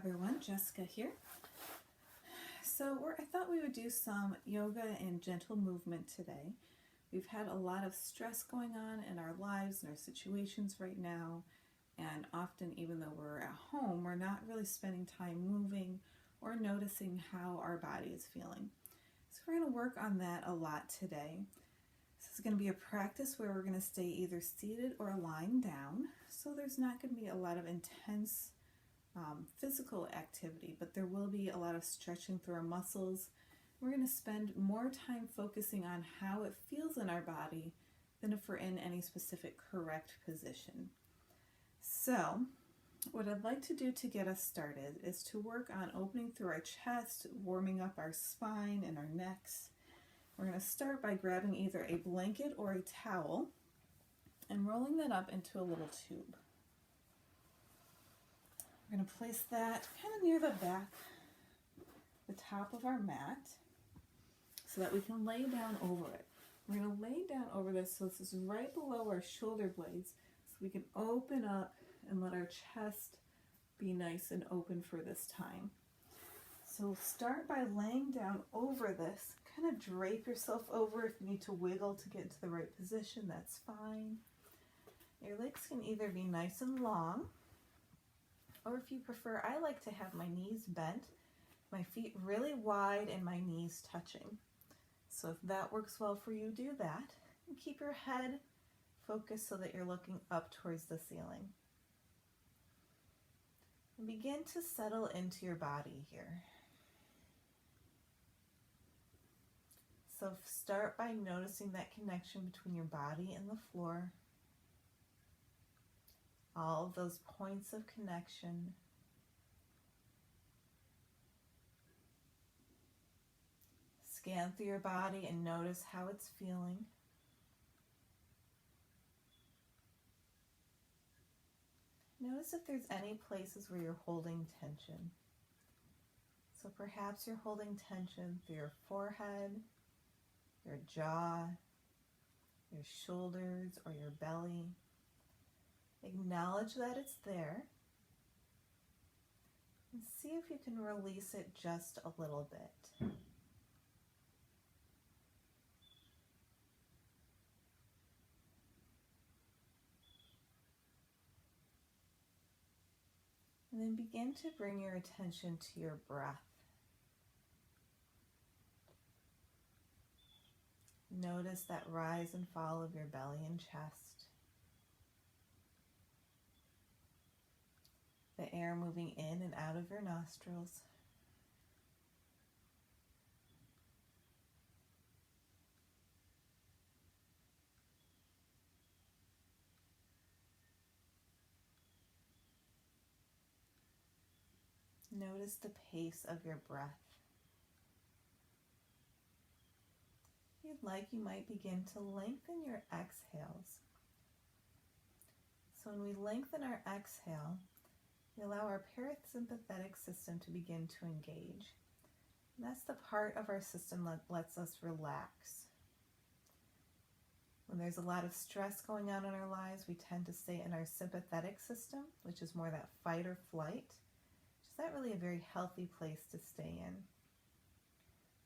everyone, Jessica here. So I thought we would do some yoga and gentle movement today. We've had a lot of stress going on in our lives and our situations right now, and often even though we're at home, we're not really spending time moving or noticing how our body is feeling. So we're going to work on that a lot today. This is going to be a practice where we're going to stay either seated or lying down, so there's not going to be a lot of intense physical activity, but there will be a lot of stretching through our muscles. We're going to spend more time focusing on how it feels in our body than if we're in any specific correct position. So what I'd like to do to get us started is to work on opening through our chest, warming up our spine and our necks. We're going to start by grabbing either a blanket or a towel and rolling that up into a little tube. We're going to place that kind of near the back, the top of our mat, so that we can lay down over it. We're going to lay down over this so this is right below our shoulder blades, so we can open up and let our chest be nice and open for this time. So start by laying down over this. Kind of drape yourself over. If you need to wiggle to get into the right position, that's fine. Your legs can either be nice and long, or if you prefer, I like to have my knees bent, my feet really wide, and my knees touching. So if that works well for you, do that. And keep your head focused so that you're looking up towards the ceiling. And begin to settle into your body here. So start by noticing that connection between your body and the floor. All of those points of connection. Scan through your body and notice how it's feeling. Notice if there's any places where you're holding tension. So perhaps you're holding tension through your forehead, your jaw, your shoulders, or your belly. Acknowledge that it's there and see if you can release it just a little bit. And then begin to bring your attention to your breath. Notice that rise and fall of your belly and chest. The air moving in and out of your nostrils. Notice the pace of your breath. If you'd like, you might begin to lengthen your exhales. So when we lengthen our exhale, we allow our parasympathetic system to begin to engage. And that's the part of our system that lets us relax. When there's a lot of stress going on in our lives, we tend to stay in our sympathetic system, which is more that fight or flight, which is not really a very healthy place to stay in.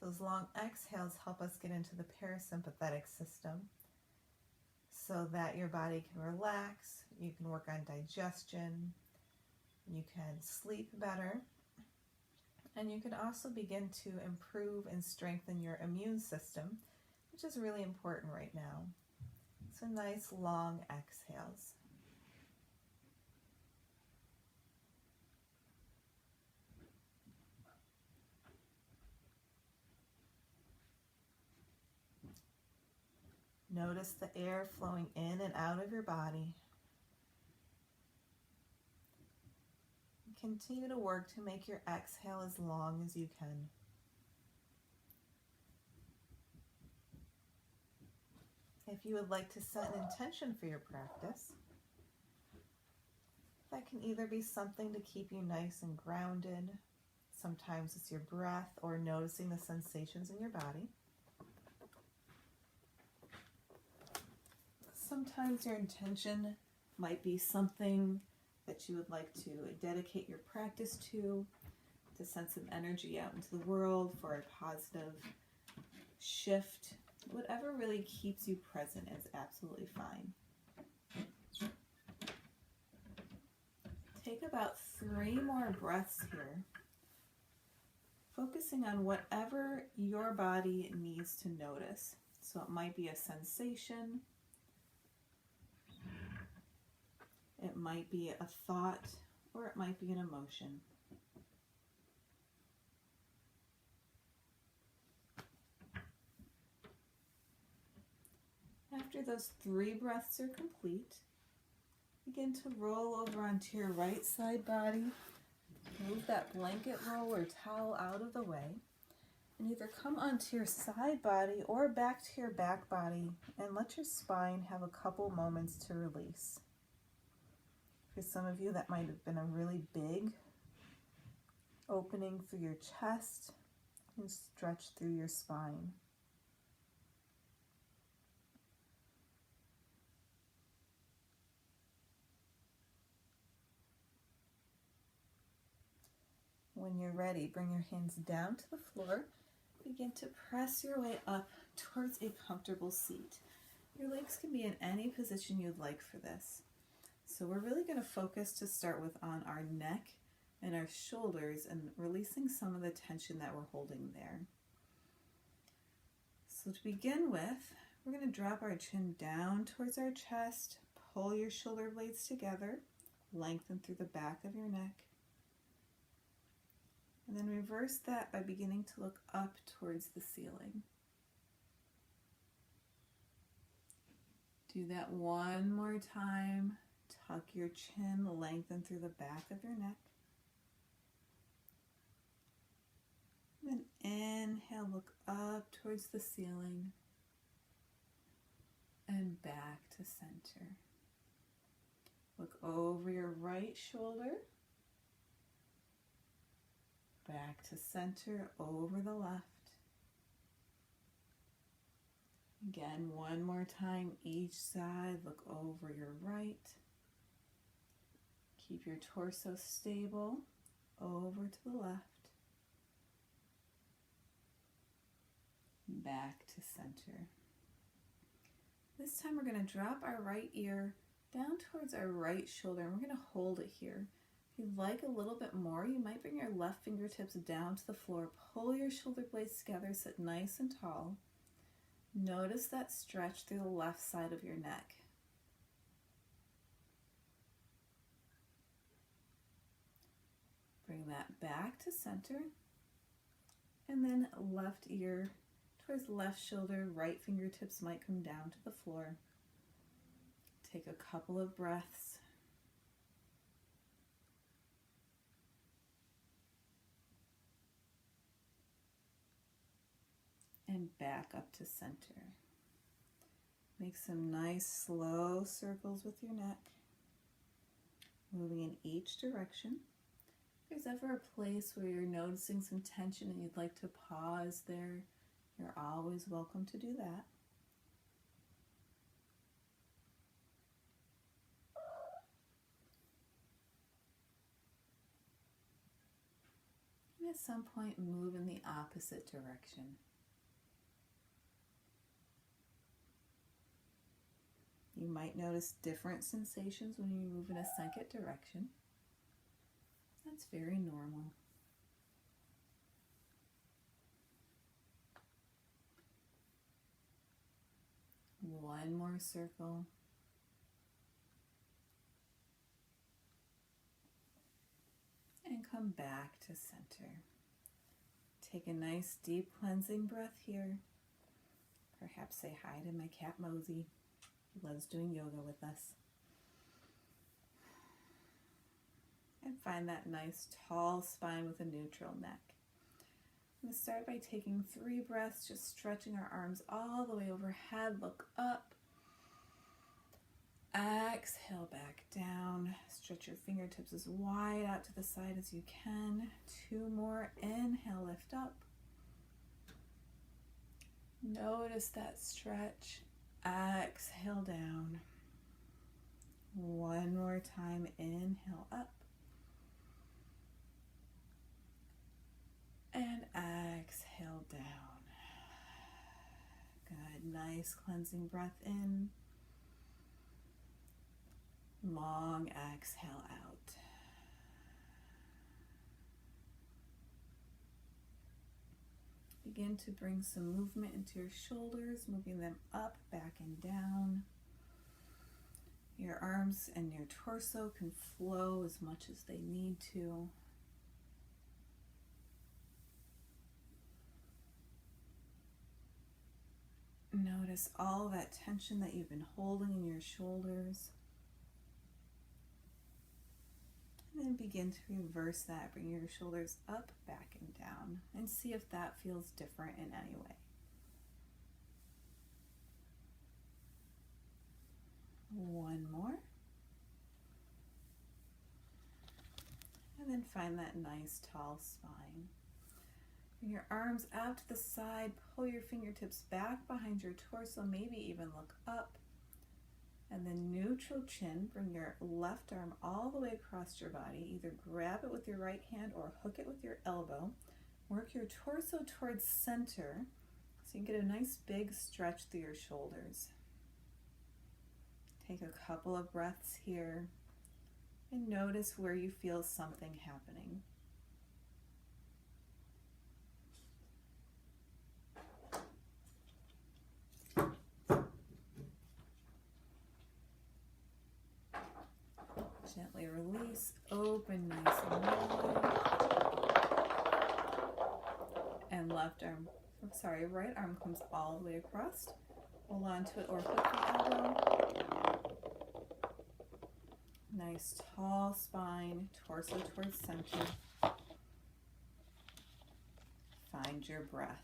Those long exhales help us get into the parasympathetic system so that your body can relax, you can work on digestion, you can sleep better, and you can also begin to improve and strengthen your immune system, which is really important right now. So nice long exhales. Notice the air flowing in and out of your body. Continue to work to make your exhale as long as you can. If you would like to set an intention for your practice, that can either be something to keep you nice and grounded. Sometimes it's your breath or noticing the sensations in your body. Sometimes your intention might be something that you would like to dedicate your practice to send some energy out into the world for a positive shift. Whatever really keeps you present is absolutely fine. Take about 3 more breaths here, focusing on whatever your body needs to notice. So it might be a sensation, it might be a thought, or it might be an emotion. After those 3 breaths are complete, begin to roll over onto your right side body. Move that blanket roll or towel out of the way. And either come onto your side body or back to your back body and let your spine have a couple moments to release. For some of you, that might have been a really big opening through your chest and stretch through your spine. When you're ready, bring your hands down to the floor. Begin to press your way up towards a comfortable seat. Your legs can be in any position you'd like for this. So we're really going to focus to start with on our neck and our shoulders and releasing some of the tension that we're holding there. So to begin with, we're going to drop our chin down towards our chest, pull your shoulder blades together, lengthen through the back of your neck. And then reverse that by beginning to look up towards the ceiling. Do that one more time. Tuck your chin, lengthen through the back of your neck. Then inhale, look up towards the ceiling and back to center. Look over your right shoulder. Back to center, over the left. Again, one more time, each side, look over your right. Keep your torso stable, over to the left. Back to center. This time we're going to drop our right ear down towards our right shoulder, and we're going to hold it here. If you'd like a little bit more, you might bring your left fingertips down to the floor, pull your shoulder blades together, sit nice and tall. Notice that stretch through the left side of your neck. Bring that back to center, and then left ear towards left shoulder, right fingertips might come down to the floor. Take a couple of breaths. And back up to center. Make some nice slow circles with your neck, moving in each direction. If there's ever a place where you're noticing some tension and you'd like to pause there, you're always welcome to do that. And at some point, move in the opposite direction. You might notice different sensations when you move in a second direction. That's very normal. One more circle. And come back to center. Take a nice deep cleansing breath here. Perhaps say hi to my cat Mozy. He loves doing yoga with us. And find that nice tall spine with a neutral neck. I'm going to start by taking 3 breaths, just stretching our arms all the way overhead. Look up. Exhale back down. Stretch your fingertips as wide out to the side as you can. 2 more. Inhale, lift up. Notice that stretch. Exhale down. One more time, inhale up. And exhale down. Good, nice cleansing breath in. Long exhale out. Begin to bring some movement into your shoulders, moving them up, back, and down. Your arms and your torso can flow as much as they need to. Notice all that tension that you've been holding in your shoulders. And then begin to reverse that. Bring your shoulders up, back, and down. And see if that feels different in any way. One more. And then find that nice tall spine. Bring your arms out to the side. Pull your fingertips back behind your torso. Maybe even look up. And then neutral chin. Bring your left arm all the way across your body. Either grab it with your right hand or hook it with your elbow. Work your torso towards center so you can get a nice big stretch through your shoulders. Take a couple of breaths here and notice where you feel something happening. Gently release, open nice and wide. And right arm comes all the way across. Hold on to it or hook the elbow. Nice tall spine, torso towards center. Find your breath.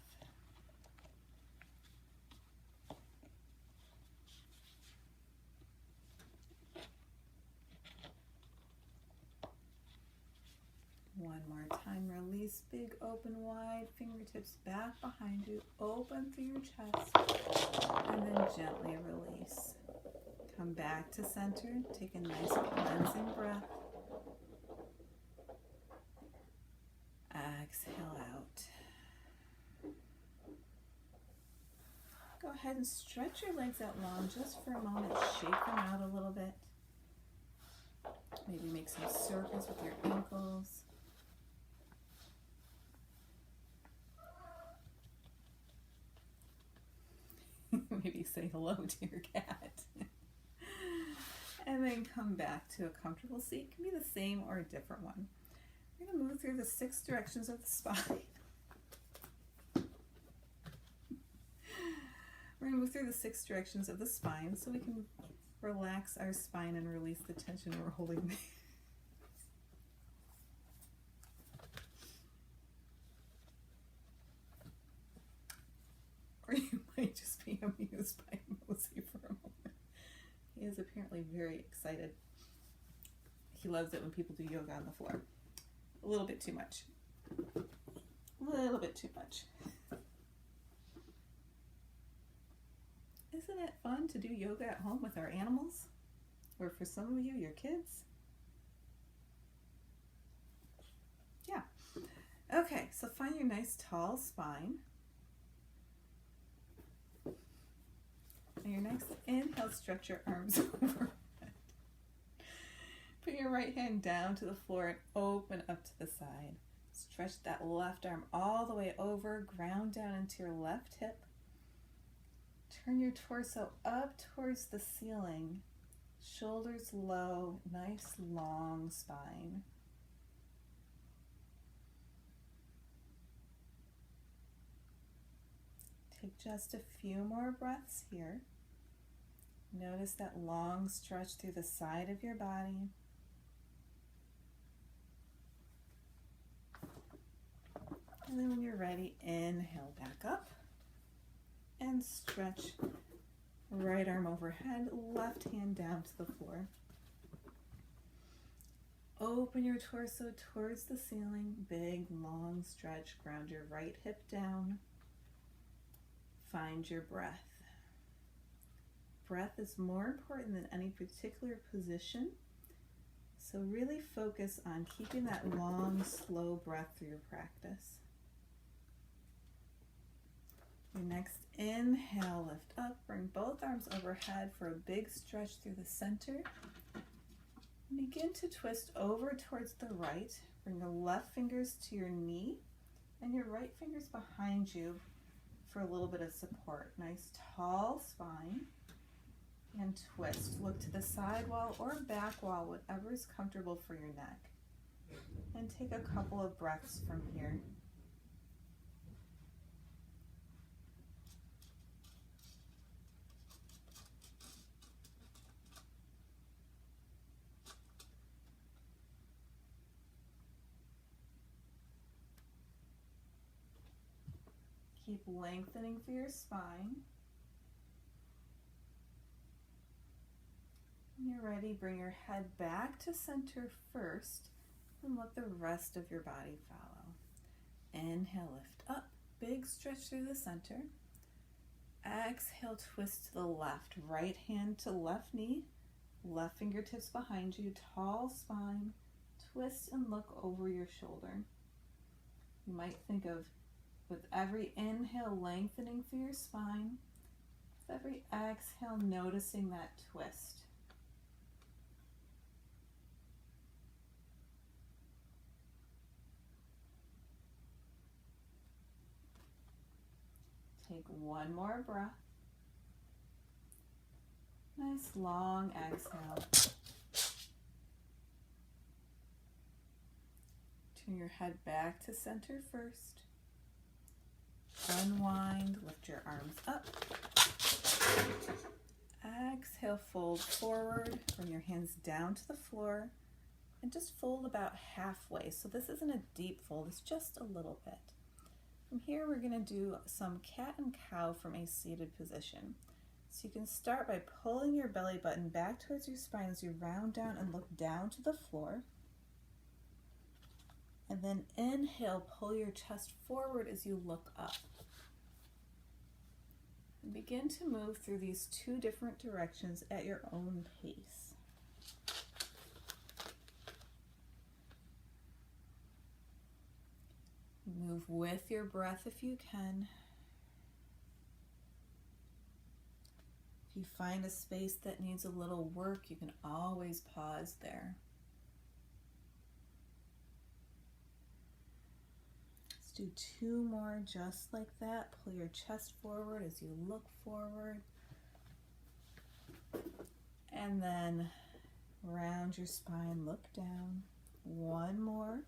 One more time, release, big open wide, fingertips back behind you, open through your chest, and then gently release. Come back to center, take a nice cleansing breath. Exhale out. Go ahead and stretch your legs out long just for a moment, shake them out a little bit. Maybe make some circles with your ankles. Maybe say hello to your cat. And then come back to a comfortable seat. It can be the same or a different one. We're going to move through the 6 directions of the spine. We're going to move through the 6 directions of the spine so we can relax our spine and release the tension we're holding there. Or you might just be amused by Mozy for a moment. He is apparently very excited. He loves it when people do yoga on the floor. A little bit too much. A little bit too much. Isn't it fun to do yoga at home with our animals? Or for some of you, your kids? Yeah. Okay, so find your nice tall spine. And your next inhale, stretch your arms overhead. Put your right hand down to the floor and open up to the side. Stretch that left arm all the way over, ground down into your left hip. Turn your torso up towards the ceiling. Shoulders low, nice long spine. Take just a few more breaths here. Notice that long stretch through the side of your body. And then when you're ready, inhale back up and stretch. Right arm overhead, left hand down to the floor. Open your torso towards the ceiling, big long stretch. Ground your right hip down. Find your breath. breath is more important than any particular position. So really focus on keeping that long, slow breath through your practice. Your next inhale, lift up, bring both arms overhead for a big stretch through the center. Begin to twist over towards the right. Bring the left fingers to your knee and your right fingers behind you for a little bit of support. Nice tall spine. And twist. Look to the side wall or back wall, whatever is comfortable for your neck. And take a couple of breaths from here. Keep lengthening through your spine. When you're ready, bring your head back to center first and let the rest of your body follow. Inhale, lift up, big stretch through the center. Exhale, twist to the left, right hand to left knee, left fingertips behind you, tall spine, twist and look over your shoulder. You might think of, with every inhale, lengthening through your spine, with every exhale, noticing that twist. Take one more breath. Nice long exhale. Turn your head back to center first. Unwind, lift your arms up. Exhale, fold forward, bring your hands down to the floor, and just fold about halfway. So this isn't a deep fold, it's just a little bit. From here, we're going to do some cat and cow from a seated position. So you can start by pulling your belly button back towards your spine as you round down and look down to the floor. And then inhale, pull your chest forward as you look up. And begin to move through these two different directions at your own pace. Move with your breath if you can. If you find a space that needs a little work, you can always pause there. Let's do two more just like that. Pull your chest forward as you look forward. And then round your spine, look down. One more.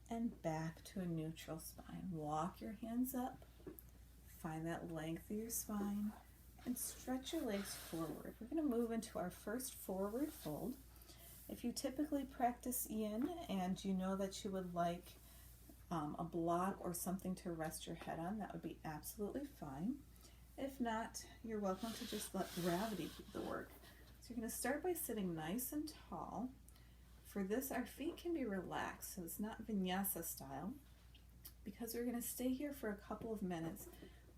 And back to a neutral spine. Walk your hands up, find that length of your spine, and stretch your legs forward. We're going to move into our first forward fold. If you typically practice yin and you know that you would like a block or something to rest your head on, that would be absolutely fine. If not, you're welcome to just let gravity do the work. So you're going to start by sitting nice and tall. For this, our feet can be relaxed, so it's not vinyasa style. Because we're going to stay here for a couple of minutes,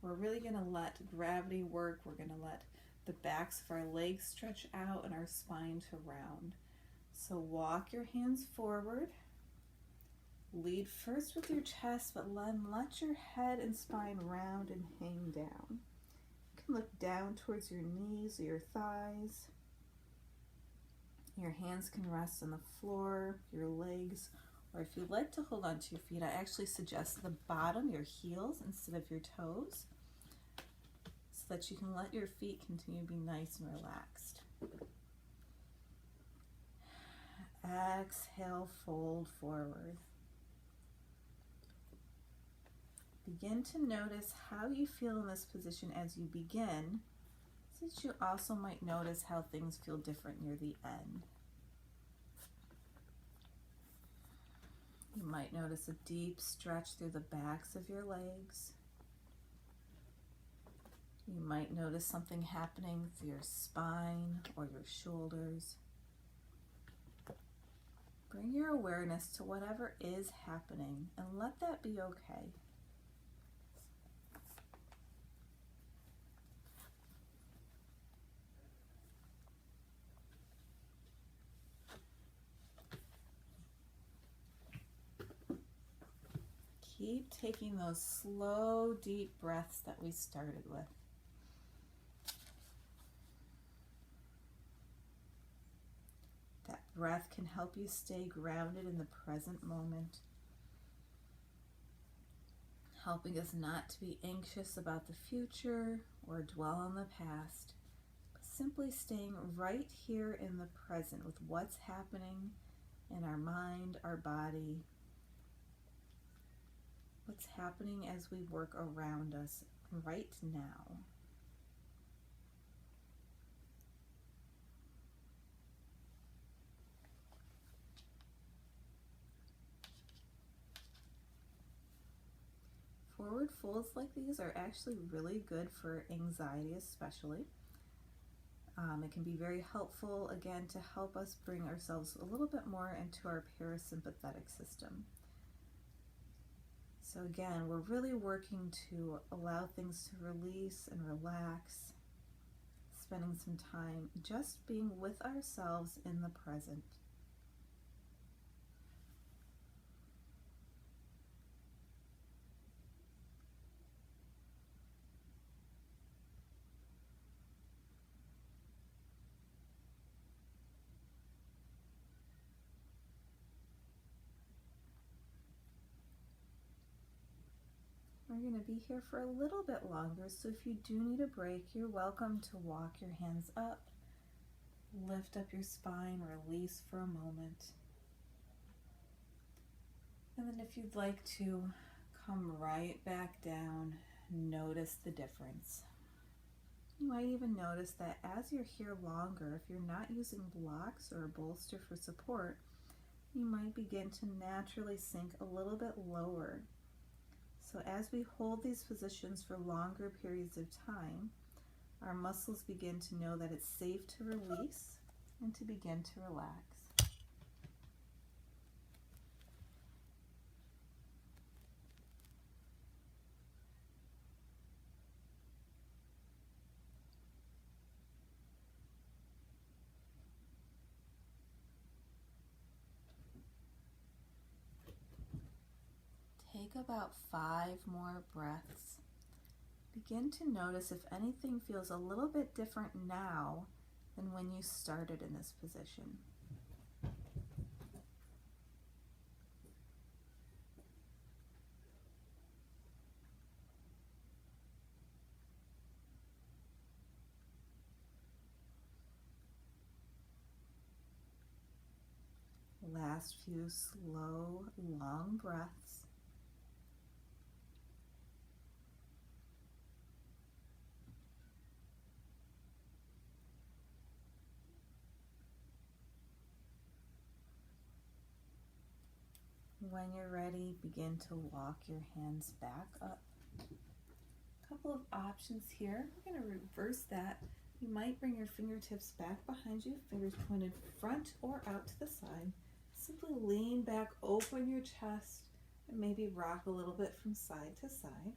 we're really going to let gravity work. We're going to let the backs of our legs stretch out and our spine to round. So walk your hands forward. Lead first with your chest, but then let your head and spine round and hang down. You can look down towards your knees or your thighs. Your hands can rest on the floor, your legs, or if you'd like to hold on to your feet, I actually suggest the bottom, your heels, instead of your toes, so that you can let your feet continue to be nice and relaxed. Exhale, fold forward. Begin to notice how you feel in this position as you begin, since you also might notice how things feel different near the end. You might notice a deep stretch through the backs of your legs. You might notice something happening through your spine or your shoulders. Bring your awareness to whatever is happening and let that be okay. Keep taking those slow, deep breaths that we started with. That breath can help you stay grounded in the present moment, helping us not to be anxious about the future or dwell on the past, but simply staying right here in the present with what's happening in our mind, our body, what's happening as we work around us right now. Forward folds like these are actually really good for anxiety especially. It can be very helpful, again, to help us bring ourselves a little bit more into our parasympathetic system. So again, we're really working to allow things to release and relax, spending some time just being with ourselves in the present. We're going to be here for a little bit longer, so if you do need a break, you're welcome to walk your hands up, lift up your spine, release for a moment. And then if you'd like to come right back down, notice the difference. You might even notice that as you're here longer, if you're not using blocks or a bolster for support, you might begin to naturally sink a little bit lower. So as we hold these positions for longer periods of time, our muscles begin to know that it's safe to release and to begin to relax. Take about 5 more breaths. Begin to notice if anything feels a little bit different now than when you started in this position. Last few slow, long breaths. When you're ready, begin to walk your hands back up. A couple of options here. We're going to reverse that. You might bring your fingertips back behind you, fingers pointed front or out to the side. Simply lean back, open your chest, and maybe rock a little bit from side to side.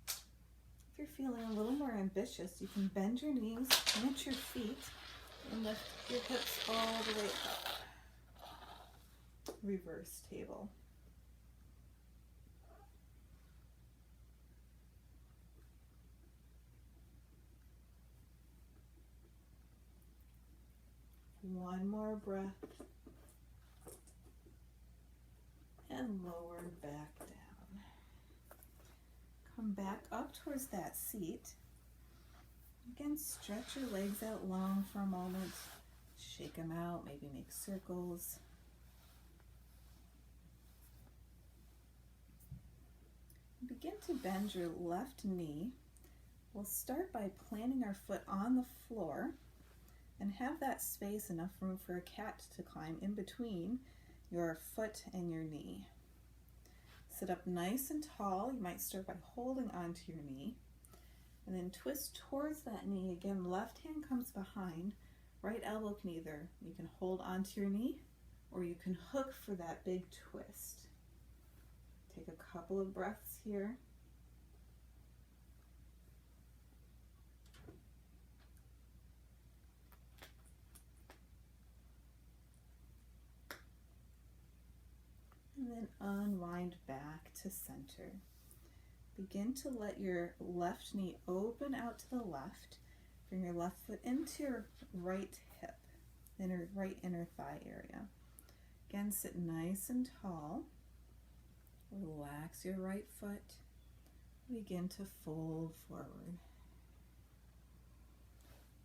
If you're feeling a little more ambitious, you can bend your knees, pinch your feet, and lift your hips all the way up. Reverse table. One more breath. And lower back down. Come back up towards that seat. Again, stretch your legs out long for a moment. Shake them out, maybe make circles. Begin to bend your left knee. We'll start by planting our foot on the floor and have that space, enough room for a cat to climb in between your foot and your knee. Sit up nice and tall. You might start by holding onto your knee and then twist towards that knee. Again, left hand comes behind. Right elbow can you can hold onto your knee or you can hook for that big twist. Take a couple of breaths here. And then unwind back to center. Begin to let your left knee open out to the left. Bring your left foot into your right hip, right inner thigh area. Again, sit nice and tall. Relax your right foot. Begin to fold forward.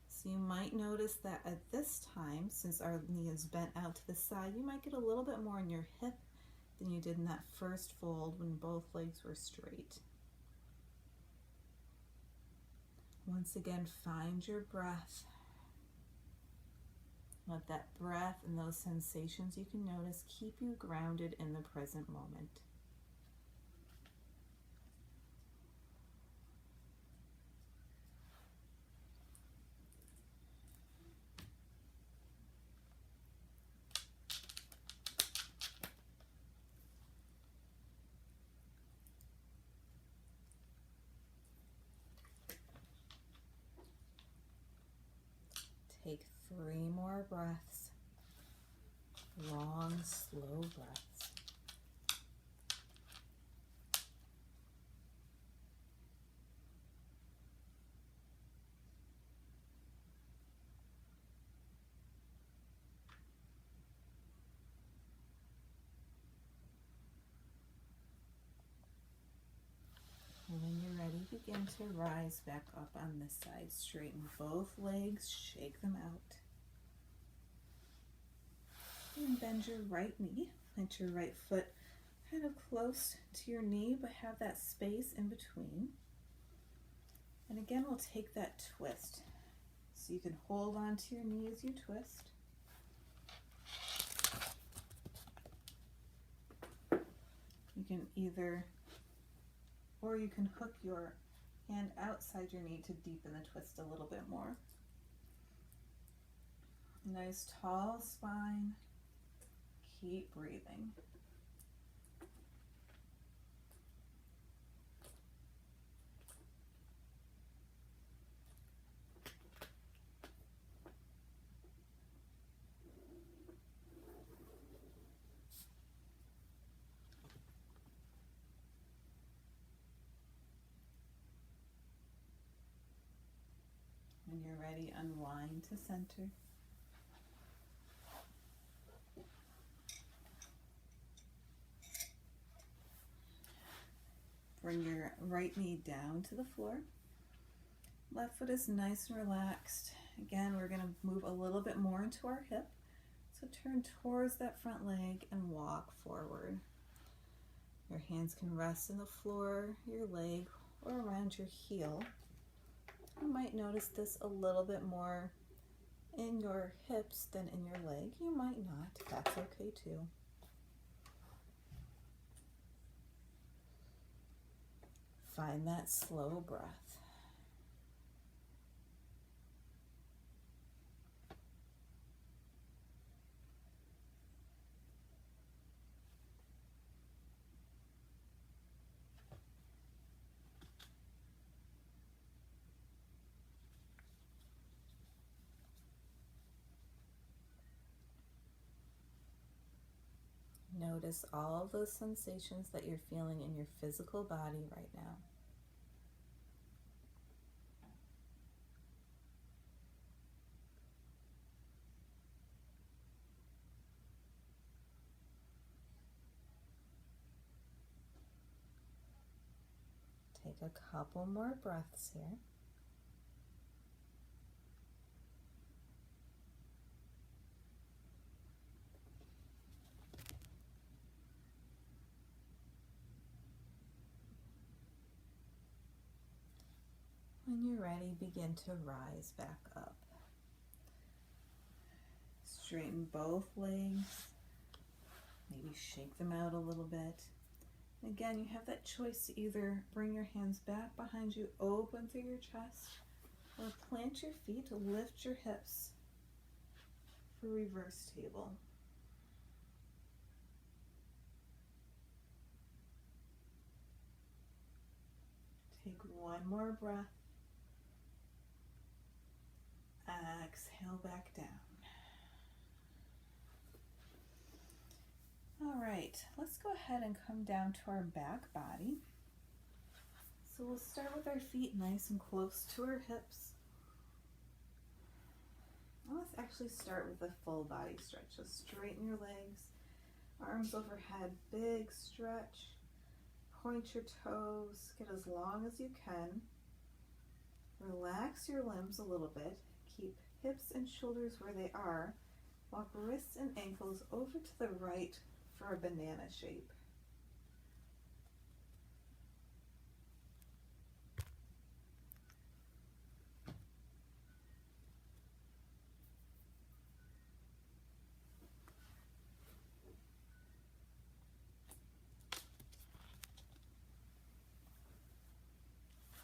So you might notice that at this time, since our knee is bent out to the side, you might get a little bit more in your hip than you did in that first fold when both legs were straight. Once again, find your breath. Let that breath and those sensations you can notice keep you grounded in the present moment. Take 3 more breaths. Long, slow breaths. And when you're ready, begin to rise back up on this side. Straighten both legs, shake them out. And bend your right knee. Plant your right foot kind of close to your knee, but have that space in between. And again, we'll take that twist. So you can hold on to your knee as you twist. You can or you can hook your hand outside your knee to deepen the twist a little bit more. Nice tall spine. Keep breathing. When you're ready, unwind to center. Bring your right knee down to the floor. Left foot is nice and relaxed. Again, we're going to move a little bit more into our hip. So turn towards that front leg and walk forward. Your hands can rest in the floor, your leg, or around your heel. You might notice this a little bit more in your hips than in your leg. You might not. That's okay too. Find that slow breath. Notice all of those sensations that you're feeling in your physical body right now. Take a couple more breaths here. When you're ready, begin to rise back up. Straighten both legs. Maybe shake them out a little bit. Again, you have that choice to either bring your hands back behind you, open through your chest, or plant your feet to lift your hips for reverse table. One more breath. Exhale back down. All right, let's go ahead and come down to our back body. So we'll start with our feet nice and close to our hips. Let's actually start with a full body stretch. So straighten your legs, arms overhead, big stretch. Point your toes, get as long as you can. Relax your limbs a little bit. Keep hips and shoulders where they are. Walk wrists and ankles over to the right for a banana shape.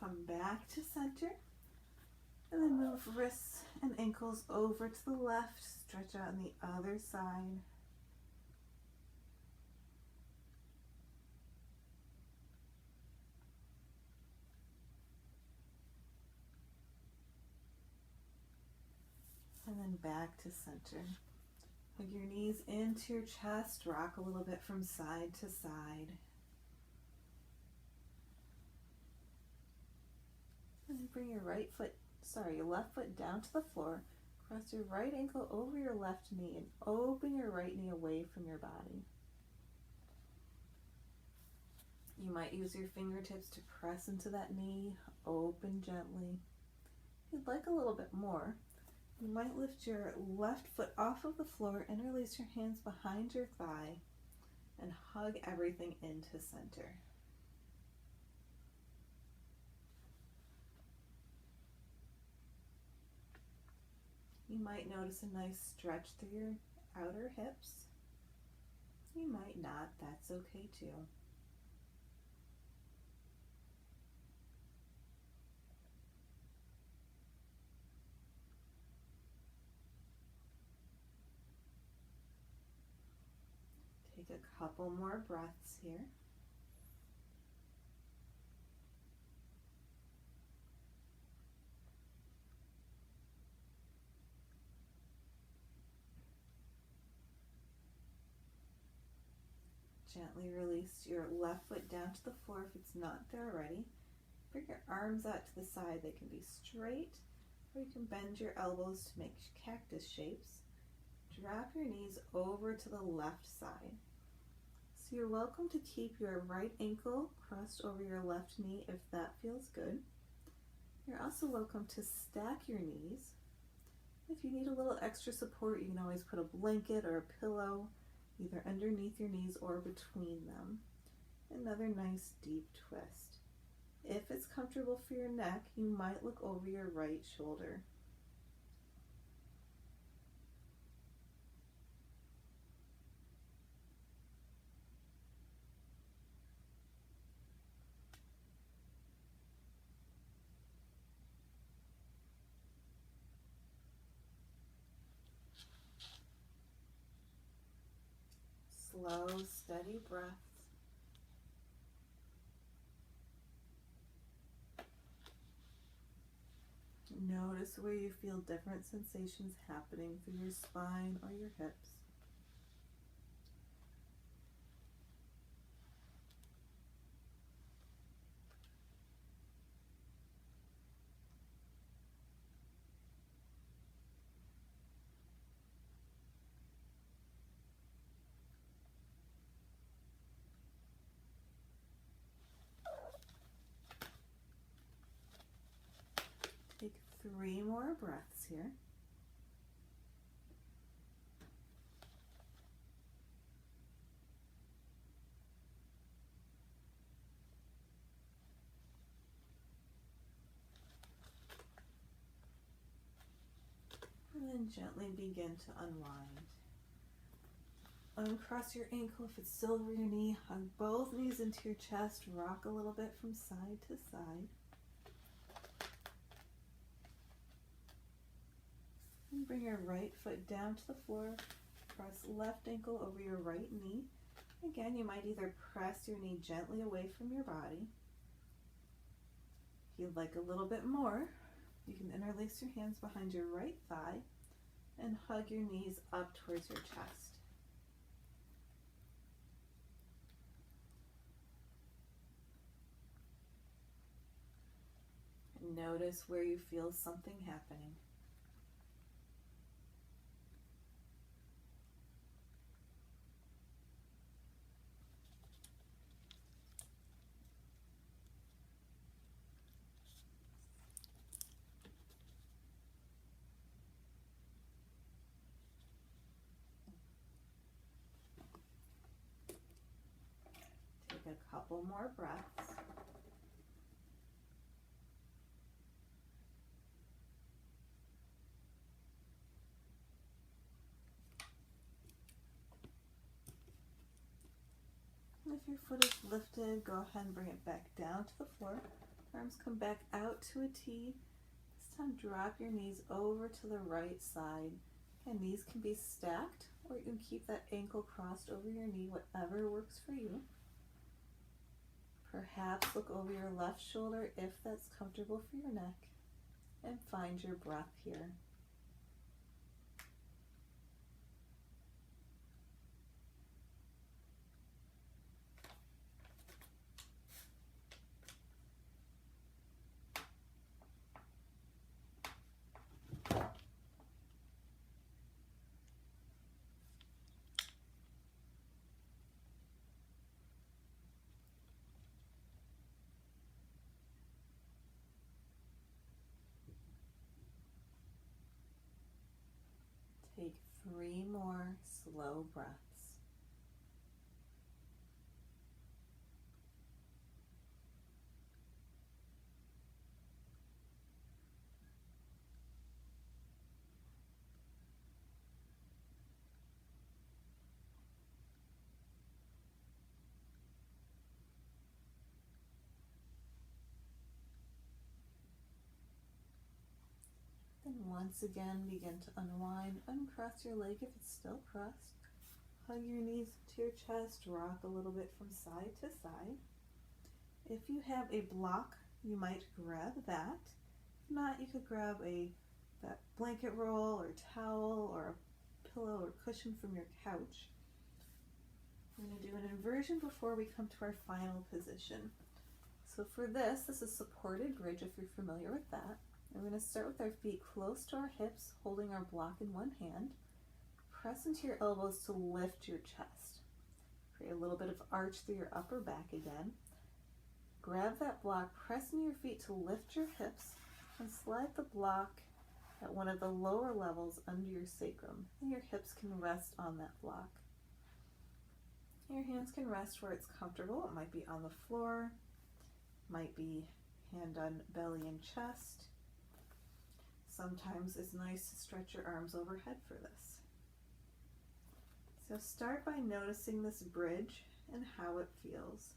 Come back to center, and then move wrists and ankles over to the left. Stretch out on the other side. And then back to center. Hug your knees into your chest, rock a little bit from side to side. And then bring your left foot down to the floor. Cross your right ankle over your left knee and open your right knee away from your body. You might use your fingertips to press into that knee, open gently. If you'd like a little bit more, you might lift your left foot off of the floor, interlace your hands behind your thigh, and hug everything into center. You might notice a nice stretch through your outer hips. You might not, that's okay too. Take a couple more breaths here. Gently release your left foot down to the floor if it's not there already. Bring your arms out to the side. They can be straight, or you can bend your elbows to make cactus shapes. Drop your knees over to the left side. So you're welcome to keep your right ankle crossed over your left knee if that feels good. You're also welcome to stack your knees. If you need a little extra support, you can always put a blanket or a pillow either underneath your knees or between them. Another nice deep twist. If it's comfortable for your neck, you might look over your right shoulder. Slow, steady breaths. Notice where you feel different sensations happening through your spine or your hips. Take 3 more breaths here. And then gently begin to unwind. Uncross your ankle if it's still over your knee. Hug both knees into your chest. Rock a little bit from side to side. And bring your right foot down to the floor. Press left ankle over your right knee. Again, you might either press your knee gently away from your body. If you'd like a little bit more, you can interlace your hands behind your right thigh and hug your knees up towards your chest. And notice where you feel something happening. Take a couple more breaths. If your foot is lifted, go ahead and bring it back down to the floor. Arms come back out to a T. This time drop your knees over to the right side. And knees can be stacked, or you can keep that ankle crossed over your knee, whatever works for you. Perhaps look over your left shoulder if that's comfortable for your neck. And find your breath here. Take 3 more slow breaths. Then once again, begin to unwind. Uncross your leg if it's still crossed. Hug your knees to your chest. Rock a little bit from side to side. If you have a block, you might grab that. If not, you could grab that blanket roll or towel or a pillow or cushion from your couch. We're going to do an inversion before we come to our final position. So for this is supported bridge if you're familiar with that. We're going to start with our feet close to our hips, holding our block in one hand. Press into your elbows to lift your chest. Create a little bit of arch through your upper back again. Grab that block, press into your feet to lift your hips, and slide the block at one of the lower levels under your sacrum. And your hips can rest on that block. Your hands can rest where it's comfortable. It might be on the floor, might be hand on belly and chest. Sometimes it's nice to stretch your arms overhead for this. So start by noticing this bridge and how it feels.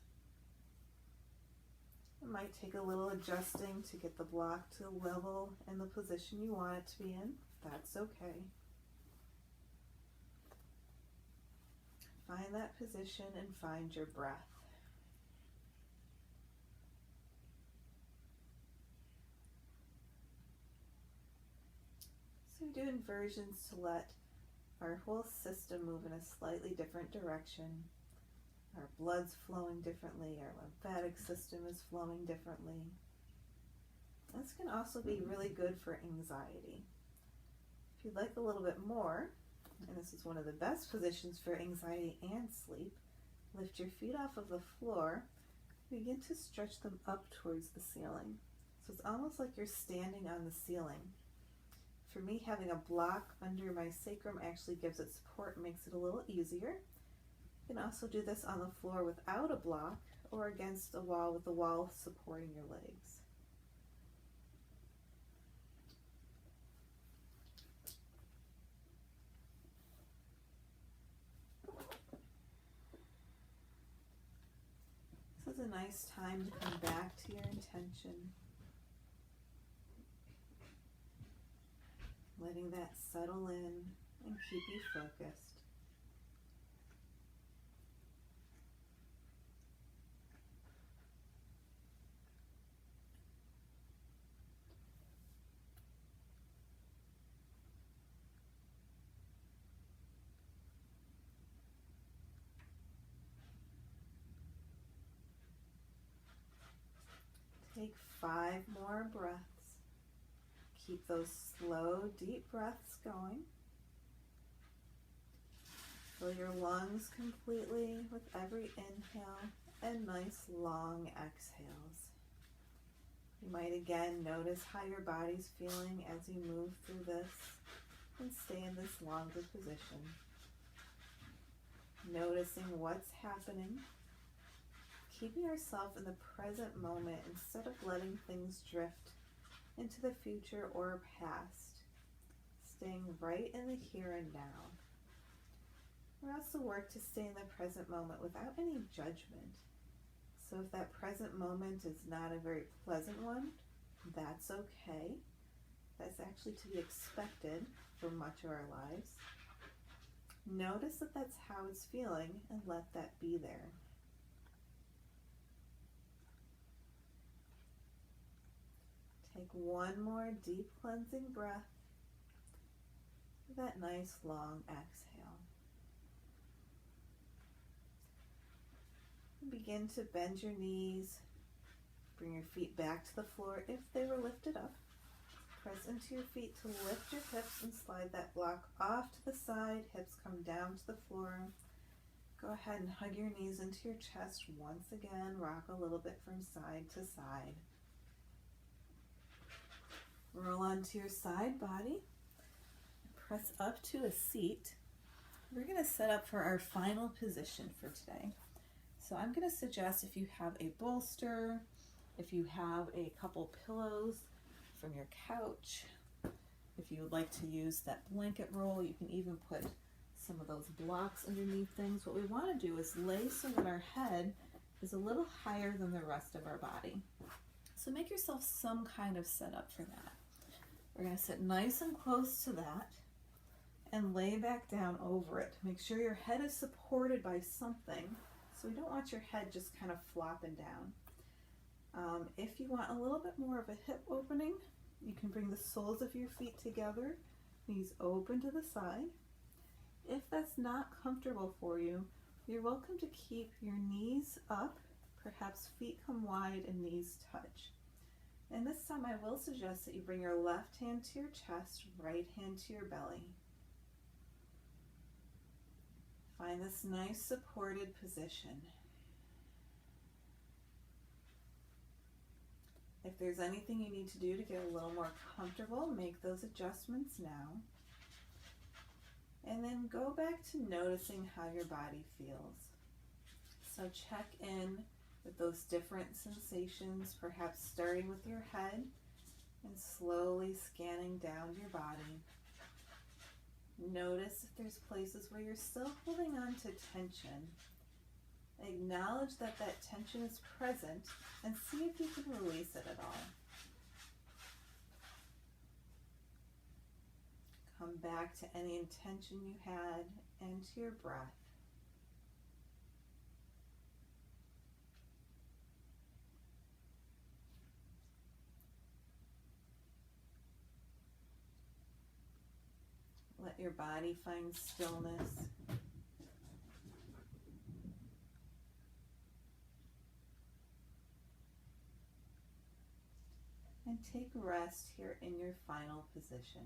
It might take a little adjusting to get the block to level in the position you want it to be in. That's okay. Find that position and find your breath. So we do inversions to let our whole system move in a slightly different direction. Our blood's flowing differently, our lymphatic system is flowing differently. This can also be really good for anxiety. If you'd like a little bit more, and this is one of the best positions for anxiety and sleep, lift your feet off of the floor, begin to stretch them up towards the ceiling. So it's almost like you're standing on the ceiling. For me, having a block under my sacrum actually gives it support and makes it a little easier. You can also do this on the floor without a block or against a wall with the wall supporting your legs. This is a nice time to come back to your intention. Letting that settle in and keep you focused. 5 more breaths. Keep those slow, deep breaths going. Fill your lungs completely with every inhale and nice long exhales. You might again notice how your body's feeling as you move through this and stay in this longer position. Noticing what's happening, keeping yourself in the present moment instead of letting things drift into the future or past, staying right in the here and now. We also work to stay in the present moment without any judgment. So if that present moment is not a very pleasant one, that's okay. That's actually to be expected for much of our lives. Notice that that's how it's feeling and let that be there. Take one more deep cleansing breath. That nice long exhale. Begin to bend your knees. Bring your feet back to the floor if they were lifted up. Press into your feet to lift your hips and slide that block off to the side. Hips come down to the floor. Go ahead and hug your knees into your chest once again. Rock a little bit from side to side. Roll onto your side body. Press up to a seat. We're going to set up for our final position for today. So I'm going to suggest if you have a bolster, if you have a couple pillows from your couch, if you would like to use that blanket roll, you can even put some of those blocks underneath things. What we want to do is lay so that our head is a little higher than the rest of our body. So make yourself some kind of setup for that. We're going to sit nice and close to that and lay back down over it. Make sure your head is supported by something. So we don't want your head just kind of flopping down. If you want a little bit more of a hip opening, you can bring the soles of your feet together, knees open to the side. If that's not comfortable for you, you're welcome to keep your knees up, perhaps feet come wide and knees touch. And this time I will suggest that you bring your left hand to your chest, right hand to your belly. Find this nice supported position. If there's anything you need to do to get a little more comfortable, make those adjustments now. And then go back to noticing how your body feels. So check in with those different sensations, perhaps starting with your head and slowly scanning down your body. Notice if there's places where you're still holding on to tension. Acknowledge that that tension is present and see if you can release it at all. Come back to any intention you had and to your breath. Let your body find stillness. And take rest here in your final position.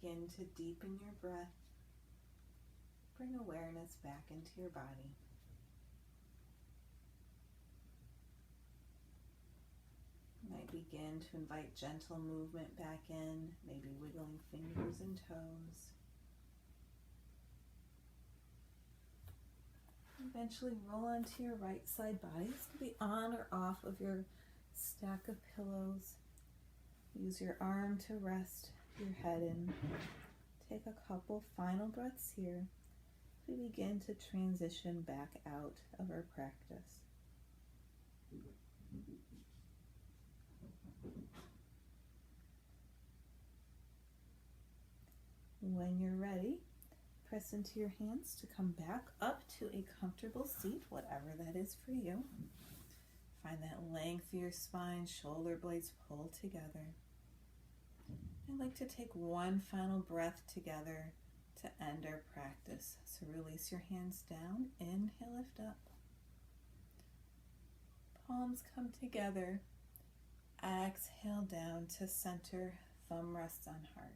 Begin to deepen your breath. Bring awareness back into your body. You might begin to invite gentle movement back in, maybe wiggling fingers and toes. Eventually roll onto your right side body. This can be on or off of your stack of pillows. Use your arm to rest your head in. Take a couple final breaths here. We begin to transition back out of our practice. When you're ready, press into your hands to come back up to a comfortable seat, whatever that is for you. Find that length of your spine, shoulder blades pull together. I'd like to take one final breath together to end our practice. So release your hands down, inhale, lift up. Palms come together. Exhale down to center, thumb rests on heart.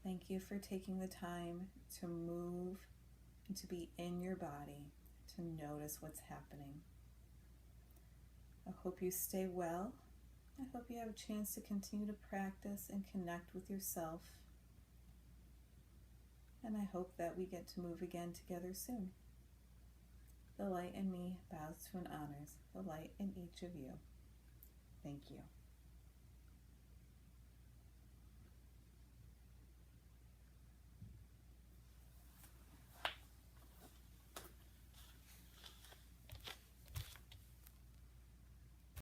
Thank you for taking the time to move and to be in your body, to notice what's happening. I hope you stay well. I hope you have a chance to continue to practice and connect with yourself. And I hope that we get to move again together soon. The light in me bows to and honors the light in each of you. Thank you.